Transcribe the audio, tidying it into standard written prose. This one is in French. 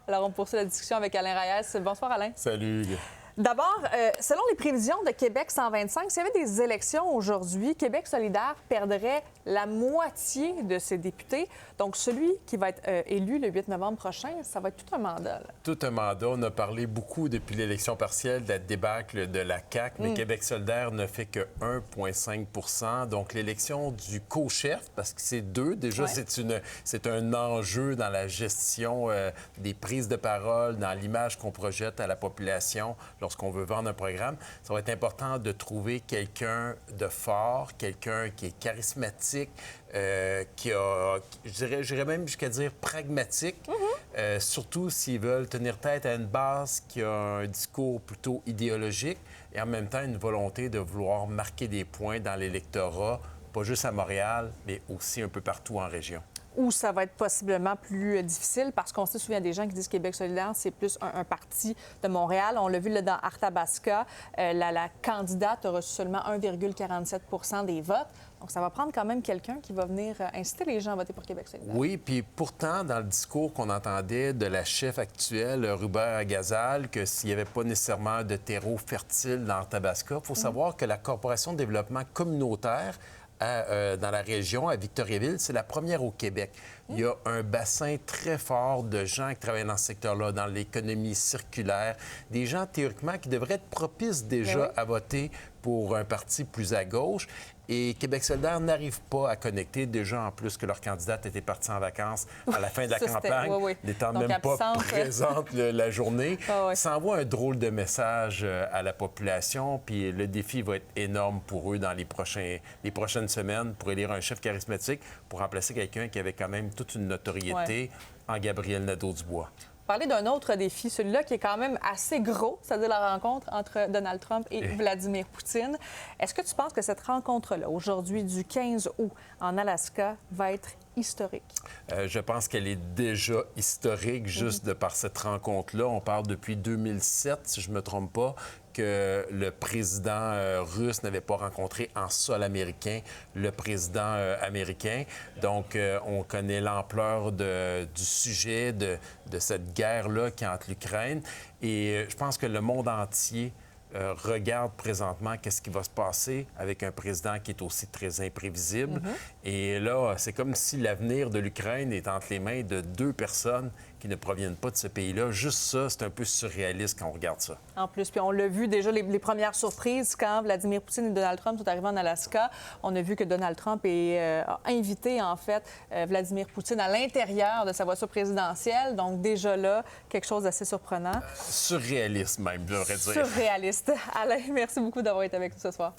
Alors, on poursuit la discussion avec Alain Reyes. Bonsoir, Alain. Salut. D'abord, selon les prévisions de Québec 125, s'il y avait des élections aujourd'hui, Québec solidaire perdrait la moitié de ses députés. Donc, celui qui va être élu le 8 novembre prochain, ça va être tout un mandat. Là. Tout un mandat. On a parlé beaucoup depuis l'élection partielle de la débâcle de la CAQ, mais Québec solidaire ne fait que 1,5 %. Donc, l'élection du co-chef, parce que c'est deux, déjà, c'est un enjeu dans la gestion des prises de parole, dans l'image qu'on projette à la population lorsqu'on veut vendre un programme. Ça va être important de trouver quelqu'un de fort, quelqu'un qui est charismatique, qui a, je dirais même jusqu'à dire pragmatique, surtout s'ils veulent tenir tête à une base qui a un discours plutôt idéologique et en même temps une volonté de vouloir marquer des points dans l'électorat, pas juste à Montréal, mais aussi un peu partout en région. Où ça va être possiblement plus difficile parce qu'on sait souvent des gens qui disent Québec solidaire, c'est plus un parti de Montréal. On l'a vu là, dans Arthabasca, la candidate a reçu seulement 1,47 % des votes. Donc, ça va prendre quand même quelqu'un qui va venir inciter les gens à voter pour Québec solidaire. Oui, puis pourtant, dans le discours qu'on entendait de la chef actuelle, Hubert Agazal, que s'il n'y avait pas nécessairement de terreau fertile dans Arthabasca, il faut savoir que la Corporation de développement communautaire dans la région, à Victoriaville, c'est la première au Québec. Il y a un bassin très fort de gens qui travaillent dans ce secteur-là, dans l'économie circulaire, des gens théoriquement qui devraient être propices déjà à voter pour un parti plus à gauche. Et Québec solidaire n'arrive pas à connecter déjà en plus que leur candidate était partie en vacances à la fin de la campagne, n'étant même pas présente la journée. Ça envoie un drôle de message à la population, puis le défi va être énorme pour eux dans les prochaines semaines pour élire un chef charismatique pour remplacer quelqu'un qui avait quand même toute une notoriété en Gabriel Nadeau-Dubois. Parler d'un autre défi, celui-là qui est quand même assez gros, c'est-à-dire la rencontre entre Donald Trump et Vladimir Poutine. Est-ce que tu penses que cette rencontre-là, aujourd'hui, du 15 août, en Alaska, va être historique? Je pense qu'elle est déjà historique juste de par cette rencontre-là. On parle depuis 2007, si je ne me trompe pas, que le président russe n'avait pas rencontré en sol américain le président américain. Donc, on connaît l'ampleur du sujet, de cette guerre-là qui est entre l'Ukraine. Et je pense que le monde entier regarde présentement qu'est-ce qui va se passer avec un président qui est aussi très imprévisible. Et là, c'est comme si l'avenir de l'Ukraine est entre les mains de deux personnes qui ne proviennent pas de ce pays-là. Juste ça, c'est un peu surréaliste quand on regarde ça. En plus, puis on l'a vu déjà, les premières surprises quand Vladimir Poutine et Donald Trump sont arrivés en Alaska. On a vu que Donald Trump a invité, en fait, Vladimir Poutine à l'intérieur de sa voiture présidentielle. Donc, déjà là, quelque chose d'assez surprenant. Surréaliste même, j'aurais dire. Surréaliste. Alain, merci beaucoup d'avoir été avec nous ce soir.